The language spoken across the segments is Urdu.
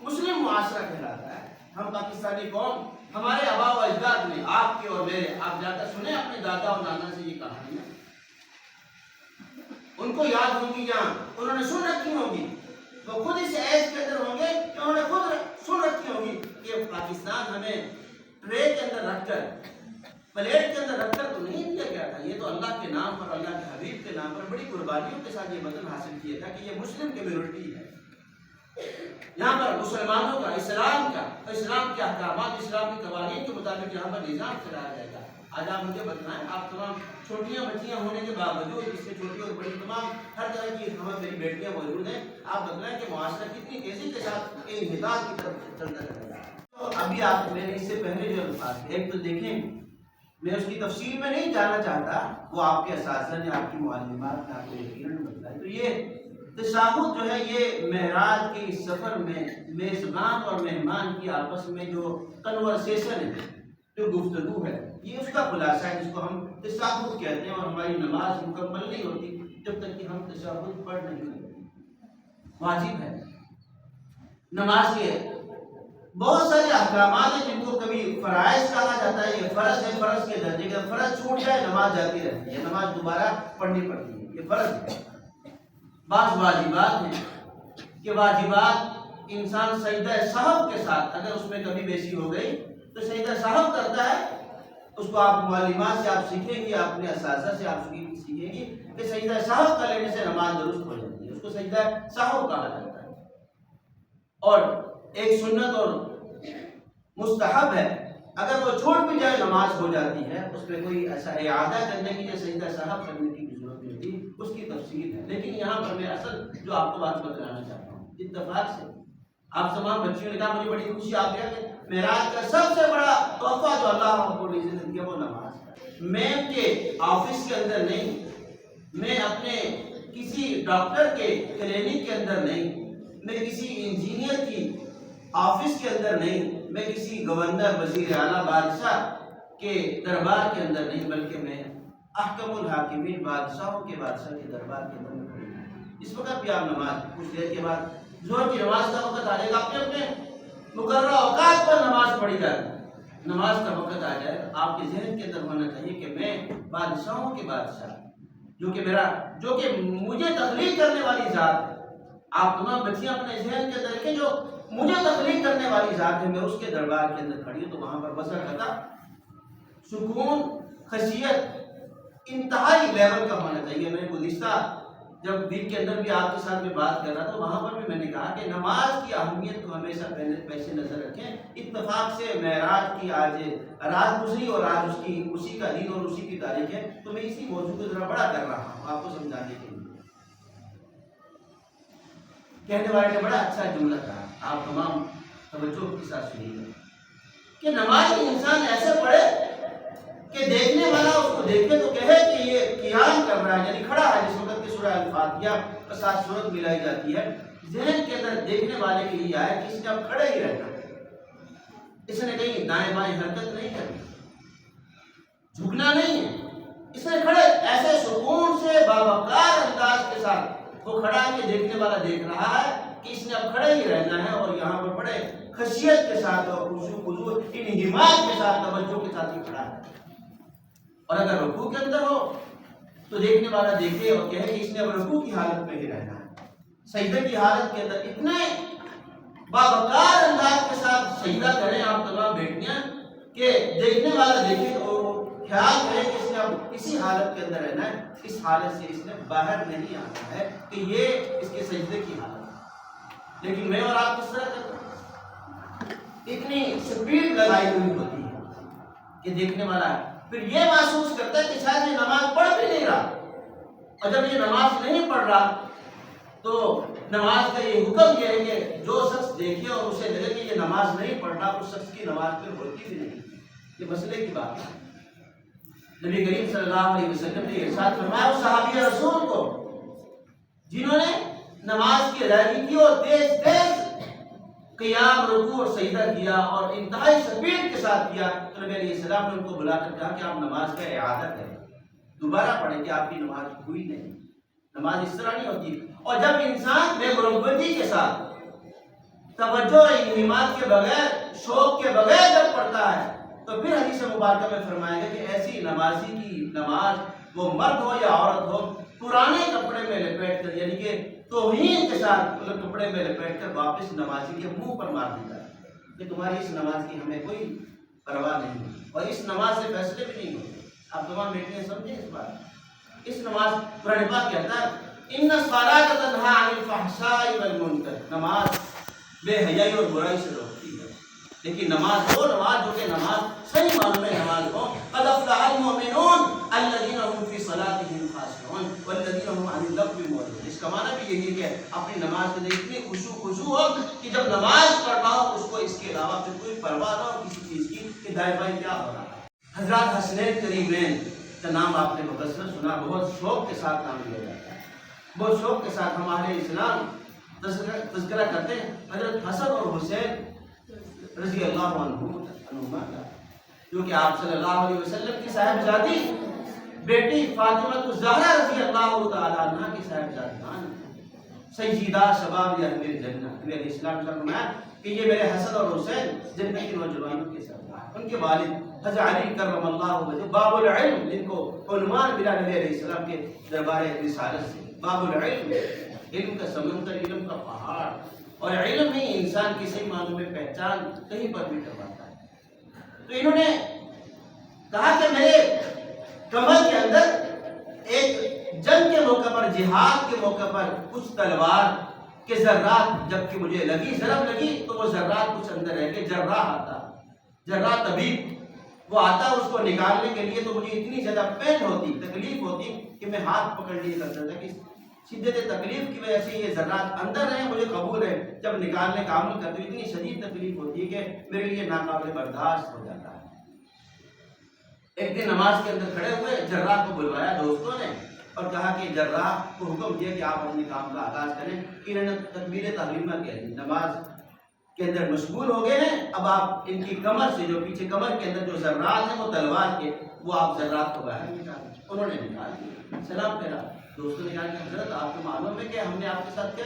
مسلم معاشرہ کہلاتا ہے. ہم پاکستانی قوم، ہمارے آباء و اجداد نے، آپ کے اور میرے، آپ جا کر سنیں اپنے دادا اور نانا سے یہ کہانیاں، ان کو یاد ہوں گی یا انہوں نے سن رکھی ہوں گی. وہ خود اس ایج کے اندر ہوں گے کہ انہوں نے خود سن رکھی ہوں گی کہ پاکستان ہمیں ٹرے کے اندر رکھ کر، پلیٹ کے اندر رکھ کر تو نہیں دیا گیا تھا. یہ تو اللہ کے نام پر، اللہ کے حبیب کے نام پر بڑی قربانیوں کے ساتھ یہ وطن حاصل کیا تھا کہ یہ مسلم کمیونٹی ہے. یہاں پر مسلمانوں کا، اسلام کا، اسلام کے احکامات، اسلام کے قوانین کے مطابق یہاں پر نظام چلایا جائے گا. آج آپ مجھے بتائیں، آپ تمام چھوٹیاں بچیاں ہونے کے باوجود، اس سے چھوٹی اور بڑی تمام ہر طرح کی ہمیں میری بیٹیاں موجود ہیں، آپ بتائیں کہ معاشرہ کتنی تیزی کے ساتھ انحطاط کی طرف چلتا رہے گا. تو ابھی آپ میں نے اس سے پہلے جو الفاظ ایک تو دیکھیں، میں اس کی تفصیل میں نہیں جانا چاہتا، وہ آپ کے اساتذہ نے، آپ کی معلومات نے آپ کو یقیناً بتایا. تو یہ تشہد جو ہے، یہ معراج کے اس سفر میں میزبان اور مہمان کی آپس میں جو کنورسیشن ہے، جو گفتگو ہے، یہ اس کا خلاصہ ہے جس کو ہم تشہد کہتے ہیں. اور ہماری نماز مکمل نہیں ہوتی جب تک کہ ہم تشہد پڑھ نہیں لیتے. واجب ہے نماز کے بہت سارے احکامات ہیں جن کو کبھی فرائض کہا جاتا ہے. یہ فرض ہے، فرض کے درجے کا، فرض چھوٹ جائے نماز جاتی رہتی ہے، نماز دوبارہ پڑھنی پڑتی ہے، یہ فرض ہے. بعض واجبات ہیں کہ واجبات انسان سجدہ سہو کے ساتھ، اگر اس میں کبھی بیسی ہو گئی تو سجدہ سہو کرتا ہے. اس کو آپ معلومات سے آپ سیکھیں گی، اپنے اساتذہ سے آپ سیکھیں گی کہ سجدہ سہو کر لینے سے نماز درست ہو جاتی ہے، اس کو سجدہ سہو کہا جاتا ہے. اور ایک سنت اور مستحب ہے، اگر وہ چھوٹ بھی جائے نماز ہو جاتی ہے، اس پہ کوئی ایسا اعادہ کرنے کی یا سجدہ سہو کرنے کی ضرورت نہیں ہوتی، اس کی تفصیل ہے. لیکن یہاں پر میں اصل جو آپ کو بات بتلانا چاہتا ہوں، اتفاق سے آپ تمام بچیوں نے کہا، مجھے بڑی خوشی آپ کیا کہ معراج کا سب سے بڑا تحفہ جو اللہ رب العزت نے دیا وہ نماز ہے. میں کے آفس کے اندر نہیں، میں اپنے کسی ڈاکٹر کے کلینک کے اندر نہیں، میں کسی انجینئر کی آفس کے اندر نہیں، میں کسی گورنر، وزیر اعلیٰ، بادشاہ کے دربار کے اندر نہیں، بلکہ میں احکم الحاکمین، بادشاہوں کے بادشاہ کے دربار کے اندر کھڑی ہوں. اس وقت بھی آپ نماز، کچھ دیر کے بعد ظہر کی نماز کا وقت آ جائے گا، اپنے اپنے مقررہ اوقات پر نماز پڑھی جائے گی. نماز کا وقت آ جائے گا، آپ کے ذہن کے اندر ہونا چاہیے کہ میں بادشاہوں کے بادشاہ، جو کہ مجھے تخلیق کرنے والی ذات ہے. آپ تمام بچیاں اپنے ذہن کے اندر رکھیں، جو مجھے تخلیق کرنے والی ذات ہے، میں اس کے دربار کے اندر کھڑی ہوں. تو وہاں پر بسا سکون، خشیت انتہائی لیول کا ہونا چاہیے. میں گزشتہ جب ویک کے اندر بھی آپ کے ساتھ میں بات کر رہا تھا، وہاں پر بھی میں نے کہا کہ نماز کی اہمیت کو ہمیشہ پیش نظر رکھیں. اتفاق سے معراج کی آج رات گزری اور آج اسی کا دن اور اسی کی تاریخ ہے، تو میں اسی موضوع کو ذرا بڑا کر رہا ہوں آپ کو سمجھانے کے لیے. کہنے والے نے بڑا اچھا جملہ کہا، آپ تمام توجہ کے ساتھ سنیے کہ نماز انسان ایسے پڑھے کہ دیکھنے والا اس کو دیکھے تو کہے کہ یہ قیام کر رہا ہے، یعنی کھڑا ہے. جس وقت کی سورہ الفاتحہ کے ساتھ صورت ملائی جاتی ہے، ذہن کے اندر دیکھنے والے کے لیے آئے کہ اس نے اب کھڑے ہی رہنا ہے، اس نے کہیں دائیں بائیں حرکت نہیں کرنی، جھکنا نہیں ہے. اس نے کھڑے ایسے سکون سے باوقار انداز کے ساتھ وہ کھڑا ہے کہ دیکھنے والا دیکھ رہا ہے کہ اس نے اب کھڑے ہی رہنا ہے. اور یہاں پر بڑے خشیت کے ساتھ اور خضوع انہماک کے ساتھ، توجہ کے ساتھ ہی کھڑا ہے. اور اگر رکوع کے اندر ہو تو دیکھنے والا دیکھے اور کہے کہ اس نے اب رکوع کی حالت میں ہی رہنا ہے. سجدے کی حالت کے اندر اتنے باوقار انداز کے ساتھ سجدہ کریں آپ تمام بیٹیاں کہ دیکھنے والا دیکھے اور خیال کرے کہ اس نے اب اسی حالت کے اندر رہنا ہے، اس حالت سے اس نے باہر نہیں آنا ہے، کہ یہ اس کے سجدے کی حالت ہے. لیکن میں اور آپ کس طرح کرتے ہیں؟ اتنی سپیڈ لگائی ہوئی ہوتی ہے کہ دیکھنے والا پھر یہ محسوس کرتا ہے کہ شاید یہ نماز پڑھ بھی نہیں رہا. اور جب یہ نماز نہیں پڑھ رہا تو نماز کا یہ حکم یہ ہے کہ جو شخص دیکھے اور اسے لگے کہ یہ نماز نہیں پڑھ رہا، اس شخص کی نماز پھر ہوتی بھی نہیں. یہ مسئلے کی بات ہے. نبی کریم صلی اللہ علیہ وسلم نے ارشاد فرمایا اس صحابی رسول کو جنہوں نے نماز کی ادائیگی کی اور تیز تیز قیام، رکوع اور سجدہ کیا اور انتہائی سپیڈ کے ساتھ کیا، تو نبی علیہ السلام نے ان کو بلا کر کہا کہ آپ نماز کا اعادہ کریں، دوبارہ پڑھیں کہ آپ کی نماز ہوئی نہیں. نماز اس طرح نہیں ہوتی. اور جب انسان بے مروتی کے ساتھ توجہ اور انہماک کے بغیر، شوق کے بغیر جب پڑھتا ہے تو پھر حدیث مبارکہ میں فرمائے گا کہ ایسی نمازی کی نماز، وہ مرد ہو یا عورت ہو، پرانے کپڑے میں لپیٹ کر، یعنی کہ توہین کے ساتھ کپڑے میں لپیٹ کر واپس نمازی کے منہ پر مار دیتا ہے کہ تمہاری اس نماز کی ہمیں کوئی پرواہ نہیں، اور اس نماز سے فیصلے بھی نہیں ہوتے۔ آپ تمام بیٹیاں سمجھیں اس بات، اس نماز قرآن پاک کہتا ہے ان الصلاۃ تنہی عن الفحشاء والمنکر، نماز بے حیائی اور برائی سے روکتی ہے۔ لیکن نماز وہ نماز جو کہ نماز صحیح معنوں میں نماز ہو، قد افلح المؤمنون الذین هم فی صلاتهم خاشعون والذین هم عن اللغو معرضون۔ اس کا معنی بھی یہی ہے کہ اپنی نماز کے اندر اتنی خشوع ہو کہ جب نماز پڑھ رہا ہو اس کو اس کے علاوہ پھر کوئی پرواہ نہ ہو کسی چیز کی کہ دائیں بائیں کیا ہو رہا ہے۔ حضرات حسنین کریمین کا نام آپ نے مبصر سنا، بہت شوق کے ساتھ نام لیا جاتا ہے، بہت شوق کے ساتھ ہم اہل اسلام تذکرہ کرتے ہیں حضرت حسن اور حسین رضی اللہ عنہما کا، جو کہ آپ صلی اللہ علیہ وسلم کی صاحبزادی بیٹی فاطمہ الزہرا رضی اللہ تعالی عنہا کی صاحبزادگان، سیدہ شباب اہل الجنہ۔ نبی علیہ السلام نے فرمایا کہ یہ میرے حسن اور حسین جنت کی نوجوانوں کے ساتھ، ان کے والد حضرت علی کرم اللہ وجہ باب العلم، جن کو عنوان ملا نبی علیہ السلام کے دربار رسالت سے، باب العلم، علم کا سمندر، علم کا پہاڑ، اور علم ہی انسان کی صحیح معنوں میں پہچان کہیں پر بھی کرواتا ہے۔ تو انہوں نے کہا کہ میرے کمر کے اندر ایک جنگ کے موقع پر، جہاد کے موقع پر کچھ تلوار کے ذرات جبکہ مجھے لگی، ضرب لگی تو وہ ذرات کچھ اندر رہ گئے۔ جراح آتا، جراح طبیب وہ آتا اس کو نکالنے کے لیے، تو مجھے اتنی زیادہ پین ہوتی، تکلیف ہوتی کہ میں ہاتھ پکڑ لیے کرتا تھا کہ شدت تکلیف کی وجہ سے یہ ذرات اندر رہے، مجھے قبول ہے، جب نکالنے کا عمل کرتے ہوئے اتنی شدید تکلیف ہوتی ہے کہ میرے لیے ناقابل برداشت ہو جاتا ہے۔ ایک دن نماز کے اندر کھڑے ہوئے، جراح کو بلوایا دوستوں نے اور کہا کہ جراح کو حکم دیا کہ آپ اپنے کام کا آغاز کریں۔ انہوں نے تکبیر تحریمہ کہہ دی، نماز کے اندر مشغول ہو گئے ہیں، اب آپ ان کی کمر سے، جو پیچھے کمر کے اندر جو ذرات ہیں وہ تلوار کے، وہ آپ ذرات کو باہر نکالیں۔ انہوں نے نکال دیا، سلام پھیرا، دوستوں نے کہا کہ حضرت آپ کو معلوم ہے کہ ہم نے آپ کے ساتھ کیا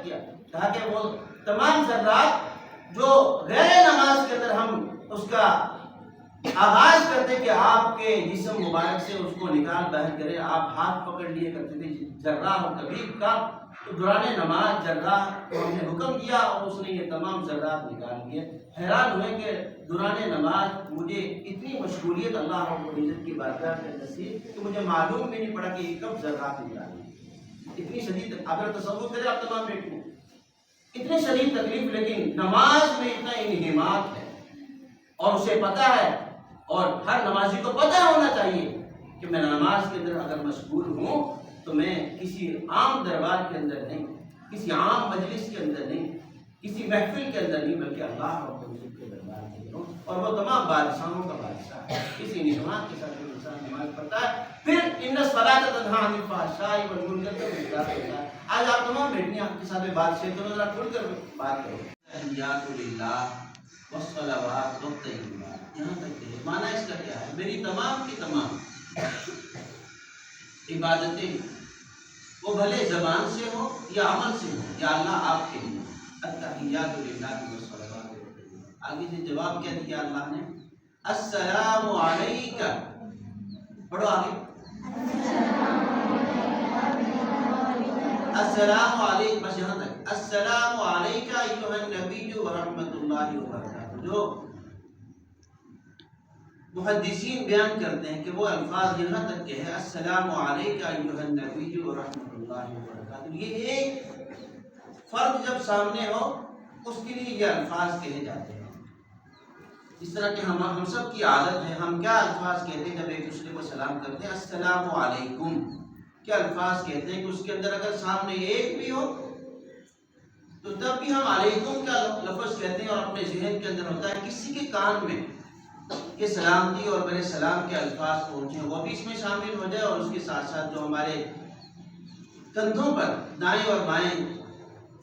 کیا؟ کہا کہ وہ تمام ذرات جو غیر نماز کے اندر ہم اس کا آغاز کرتے کہ آپ کے جسم مبارک سے اس کو نکال باہر کریں، آپ ہاتھ پکڑ لیے کرتے تھے جراح اور طبیب کا، تو دوران نماز جراح کو ہم نے حکم دیا اور اس نے یہ تمام ذرات نکال دیے۔ حیران ہوئے کہ دوران نماز مجھے اتنی مشغولیت اللہ رب العزت کی بارگاہ میں نصیب کہ مجھے معلوم بھی نہیں پڑا کہ یہ کب ذرات نکالی۔ اتنی شدید، اگر تصور کریں آپ تمام بیٹھے، اتنی شدید تکلیف، لیکن نماز میں اتنا انہماک ہے اور اسے پتہ ہے، اور ہر نمازی کو پتہ ہونا چاہیے کہ میں نماز کے اندر اگر مشغول ہوں تو میں کسی عام دربار کے اندر نہیں، کسی عام مجلس کے اندر نہیں، کسی محفل کے اندر نہیں، بلکہ اللہ رب العزت کے دربار میں ہوں، اور وہ تمام بادشاہوں کا بادشاہ ہے۔ اسی انہماک کے ساتھ انسان نماز پڑھتا ہے، پھر ان الصلاۃ تنہی عن الفحشاء والمنکر کا مقدار ہوتا ہے۔ آج آپ تمام بیٹیاں آپ کے ساتھ بات شیئر کرو، ذرا کھل کر بات کرو۔ تحیات للہ والصلوات والطیبات، یہاں تک کہ معنی اس کا کیا ہے؟ میری تمام کی تمام عبادتیں، وہ بھلے زبان سے ہو یا عمل سے ہو، یا اللہ آپ کے لیے، التحیات للہ والصلوات والطیبات۔ آگے سے جواب کیا دیا اللہ نے؟ السلام علیکہ، پڑھو آگے، السلام علیکم، بس یہاں تک، السلام علیکہ ایھا النبی ورحمۃ اللہ وبرکاتہ۔ جو محدثین بیان کرتے ہیں کہ وہ الفاظ یہاں تک کہ ہے السلام علیکہ ایھا النبی ورحمۃ اللہ وبرکاتہ، یہ ایک فرد جب سامنے ہو اس کے لیے یہ الفاظ کہے جاتے ہیں۔ اس طرح کہ ہم سب کی عادت ہے، ہم کیا الفاظ کہتے ہیں جب ایک دوسرے کو سلام کرتے ہیں؟ السلام علیکم، کیا الفاظ کہتے ہیں کہ اس کے اندر اگر سامنے ایک بھی ہو تو تب بھی ہم علیکم کا لفظ کہتے ہیں، اور اپنے ذہن کے اندر ہوتا ہے کسی کے کان میں کہ سلامتی اور میرے سلام کے الفاظ پہنچے، وہ بھی اس میں شامل ہو جائے، اور اس کے ساتھ ساتھ جو ہمارے کندھوں پر دائیں اور بائیں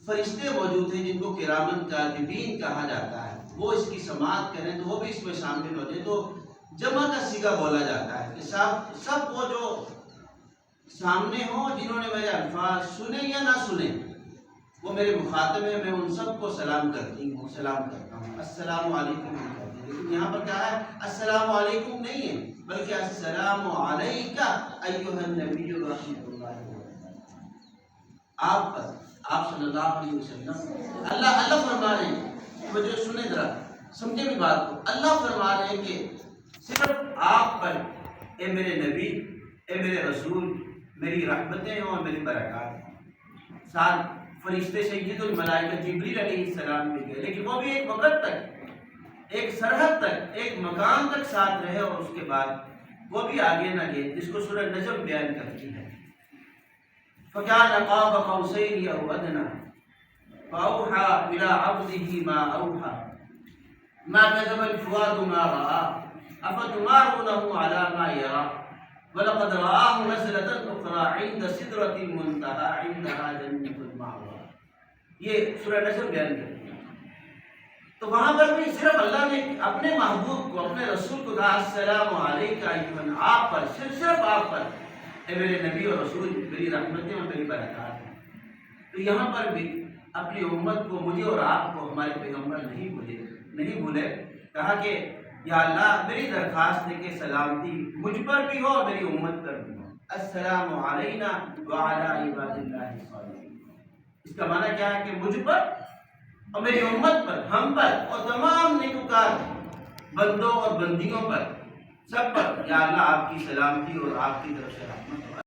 فرشتے موجود ہیں جن کو کرامن کاتبین کہا جاتا ہے، وہ اس کی سماعت کریں تو وہ بھی اس میں شامل ہو جائے، تو جمع کا صیغہ بولا جاتا ہے کہ سب وہ جو سامنے ہوں جنہوں نے میرے الفاظ سنے یا نہ سنے، وہ میرے مخاطب ہیں، میں ان سب کو سلام کرتا ہوں، السلام علیکم کہتے ہیں۔ لیکن یہاں پر کیا ہے؟ السلام علیکم نہیں ہے، بلکہ السلام علیکہ ایھا النبی رحمۃ اللہ وبرکاتہ، آپ پر، آپ صلی اللہ علیہ وسلم۔ اللہ فرما رہے ہیں، مجھے سنیں ذرا، سمجھے بھی بات کو، اللہ فرما رہے ہیں کہ صرف آپ پر اے میرے نبی، اے میرے رسول، میری رحمتیں اور میری برکات۔ ساتھ فرشتے سید الملائکہ جبریل علیہ السلام بھی گئے، لیکن وہ بھی ایک وقت تک، ایک سرحد تک، ایک مقام تک ساتھ رہے، اور اس کے بعد وہ بھی آگے نہ گئے، جس کو سورہ نجم بیان کرتی ہے۔ فَكَانَ قَابَ قَوْسَيْنِ أَوْ أَدْنَىٰ فَأَوْحَىٰ إِلَىٰ عَبْدِهِ مَا أَوْحَىٰ مَا كَذَبَ الْفُؤَادُ مَا رَأَىٰ أَفَتُمَارُونَهُ عَلَىٰ مَا يَرَىٰ وَلَقَدْ رَآهُ نَزْلَةً أُخْرَىٰ عِندَ سِدْرَةِ الْمُنتَهَىٰ عِندَهَا جَنَّةُ الْمَأْوَىٰ۔ یہ سورہ نجم بیان کرتی ہے۔ تو وہاں پر بھی صرف اللہ نے اپنے محبوب کو، اپنے رسول کو کہا السلام علیکہ ایھا، آپ پر، صرف آپ پر اے میرے نبی اور رسول، میری رحمتیں اور میری برکات ہیں۔ تو یہاں پر بھی اپنی امت کو، مجھے اور آپ کو، ہمارے پیغمبر نہیں بھولے، کہا کہ یا اللہ میری درخواست ہے کہ سلامتی مجھ پر بھی ہو اور میری امت پر بھی ہو، السلام علینا وعلی عباد اللہ الصالحین۔ اس کا معنی کیا ہے کہ مجھ پر اور میری امت پر، ہم پر اور تمام نیکوکار بندوں اور بندیوں پر، سب پر یا اللہ آپ کی سلامتی اور آپ کی طرف سے رحمت ہو۔